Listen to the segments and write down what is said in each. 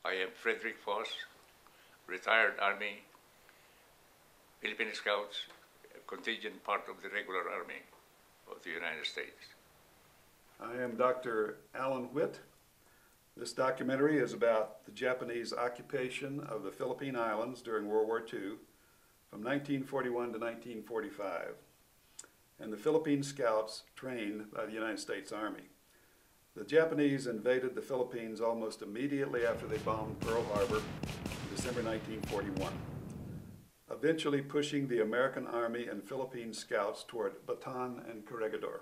I am Frederick Foss, retired Army, Philippine Scouts, contingent part of the regular Army of the United States. I am Dr. Alan Whitt. This documentary is about the Japanese occupation of the Philippine Islands during World War II from 1941 to 1945, and the Philippine Scouts trained by the United States Army. The Japanese invaded the Philippines almost immediately after they bombed Pearl Harbor in December 1941, eventually pushing the American Army and Philippine Scouts toward Bataan and Corregidor.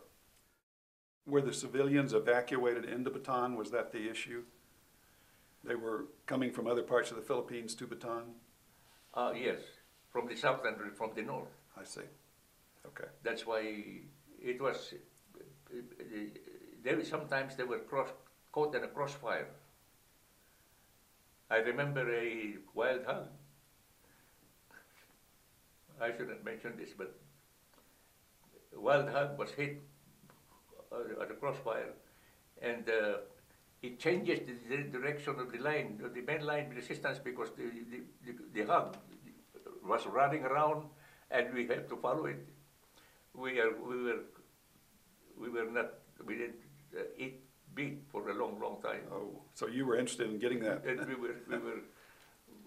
Were the civilians evacuated into Bataan? Was that the issue? They were coming from other parts of the Philippines to Bataan? Yes, from the south and from the north. I see. Okay. That's why it was, sometimes they were caught in a crossfire. I remember a wild hog. I shouldn't mention this, but a wild hog was hit at a crossfire, and it changes the direction of the line, the main line resistance, because the hog was running around, and we had to follow it. We didn't eat beef for a long, long time. Oh, so you were interested in getting that? And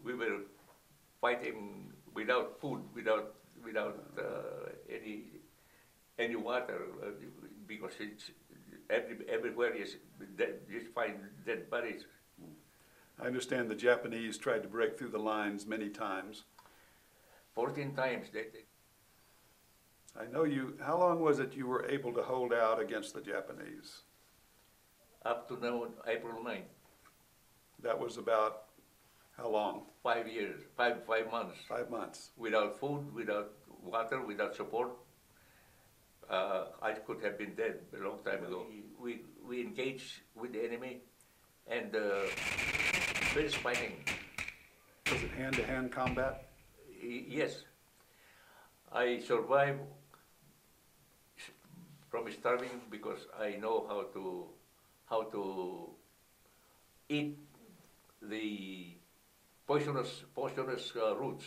we were fighting without food, without any water, because it's everywhere you find dead bodies. I understand the Japanese tried to break through the lines many times. 14 times. I know you. How long was it you were able to hold out against the Japanese? Up to now, April 9th. That was about how long? 5 years, 5 months. 5 months. Without food, without water, without support. I could have been dead a long time ago. We engaged with the enemy, and fierce fighting. Was it hand-to-hand combat? Yes. I survived from starving because I know how to eat the poisonous roots.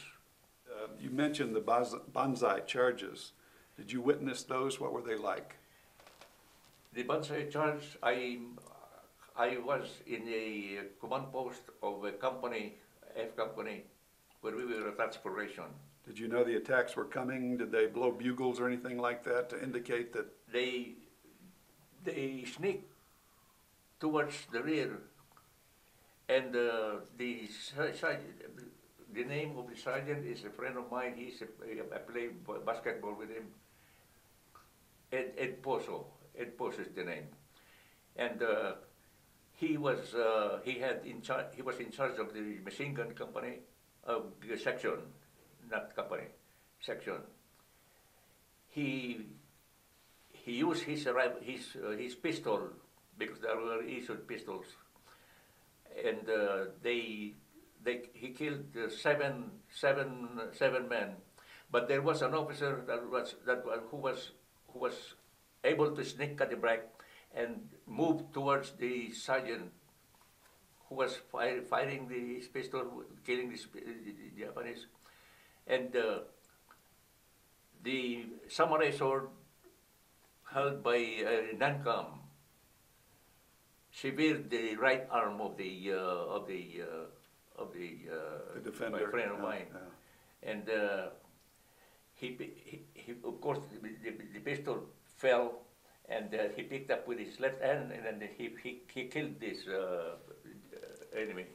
You mentioned the bonsai charges. Did you witness those? What were they like? The bonsai charge, I was in a command post of a company, F company, where we were attached for ration. Did you know the attacks were coming? Did they blow bugles or anything like that to indicate that? They sneaked towards the rear, and the name of the sergeant is a friend of mine. I play basketball with him. Ed Pozo. Ed Pozo is the name, and he was in charge of the machine gun company, section, not company, section. He used his pistol, because there were issued pistols, and he killed seven men. But there was an officer who was able to sneak at the back and move towards the sergeant, who was firing his pistol, killing the Japanese. And the samurai sword held by Nancom severed the right arm of the defender, my friend of mine. Yeah. And he of course the pistol fell, and he picked up with his left hand, and then he killed this enemy.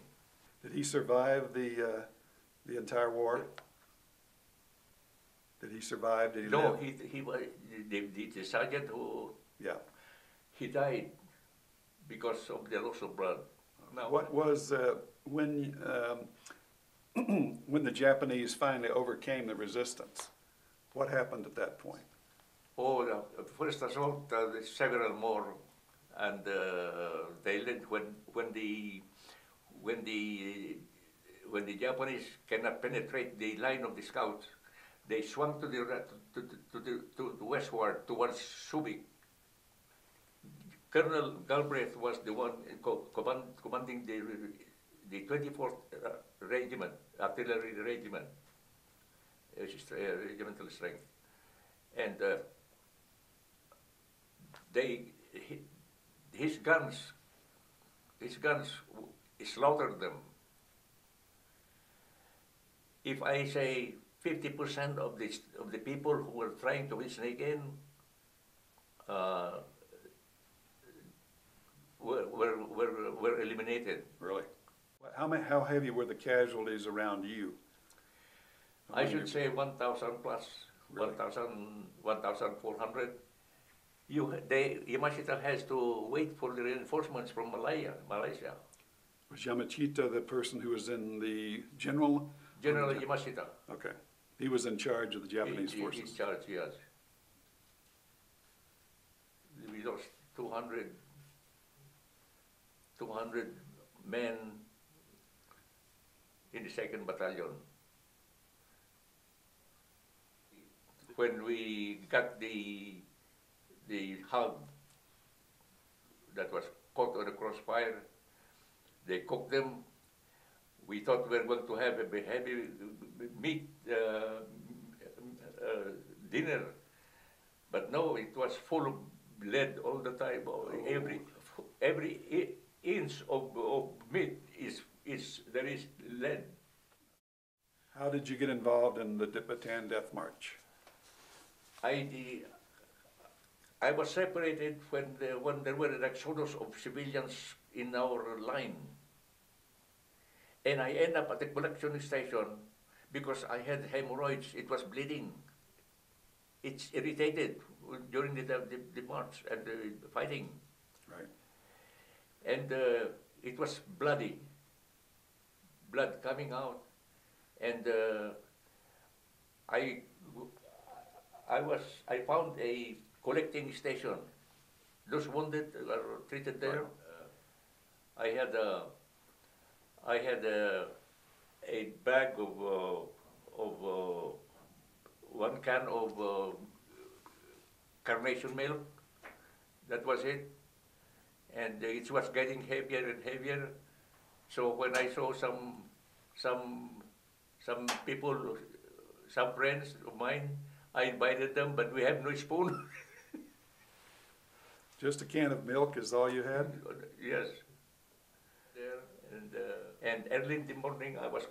Did he survive the entire war? Did he survive? Did he No, live? he was the sergeant who, Yeah. he died because of the loss of blood. Now, What was when when the Japanese finally overcame the resistance? What happened at that point? Oh, the first assault, several more, and they led when the Japanese cannot penetrate the line of the scouts, they swung to the westward towards Subic. Colonel Galbraith was the one commanding the 24th Regiment, Artillery Regiment, regimental strength, and his guns slaughtered them. If I say 50% of the people who were trying to sneak in were eliminated. Really? How heavy were the casualties around you? I should say 1,000 plus, Really? 1,400. Yamashita has to wait for the reinforcements from Malaysia. Was Yamashita the person who was in the general? General Yamashita. Okay. He was in charge of the Japanese forces. In charge, yes. We lost 200 men in the 2nd Battalion. When we got the hog that was caught on the crossfire, they cooked them. We thought we were going to have a heavy meat dinner, but no, it was full of lead all the time. Every inch of meat there is lead. How did you get involved in the Bataan Death March? I was separated when there were an exodus of civilians in our line. And I ended up at the collection station because I had hemorrhoids. It was bleeding. It's irritated during the march and the fighting. Right. And it was bloody. Blood coming out. And I found a collecting station. Those wounded are treated there. I had a bag of 1 can of carnation milk. That was it, and it was getting heavier and heavier. So when I saw some people, some friends of mine, I invited them, but we have no spoon. Just a can of milk is all you had? Yes. There and early in the morning, I was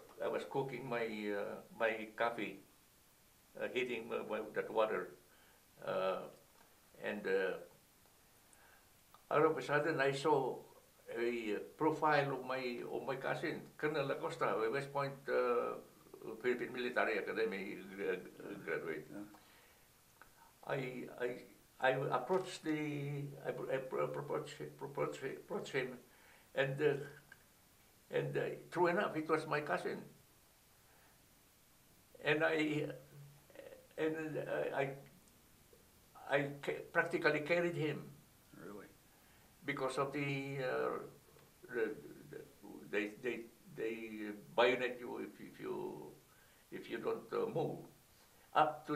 cooking my coffee, heating that water, and all of a sudden I saw a profile of my cousin, Colonel Acosta, a West Point Philippine Military Academy graduate. Yeah. I approached him, and true enough, it was my cousin. And I practically carried him. Really? Because of they bayonet you if you don't move up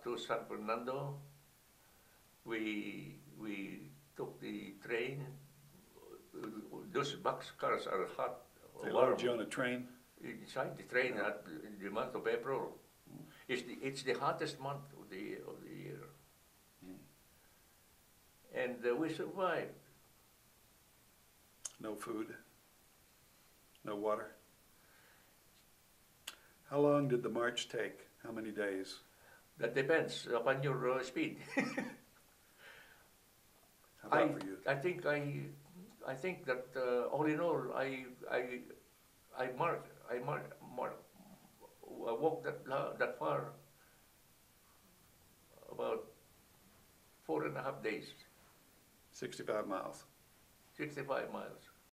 to San Fernando. We took the train. Those boxcars are hot. They loaded you on a train? Inside the train in the month of April. It's the hottest month of the year. And we survived. No food? No water? How long did the march take? How many days? That depends upon your speed. How about for you? I think that all in all, I walked that far about 4.5 days. 65 miles. 65 miles.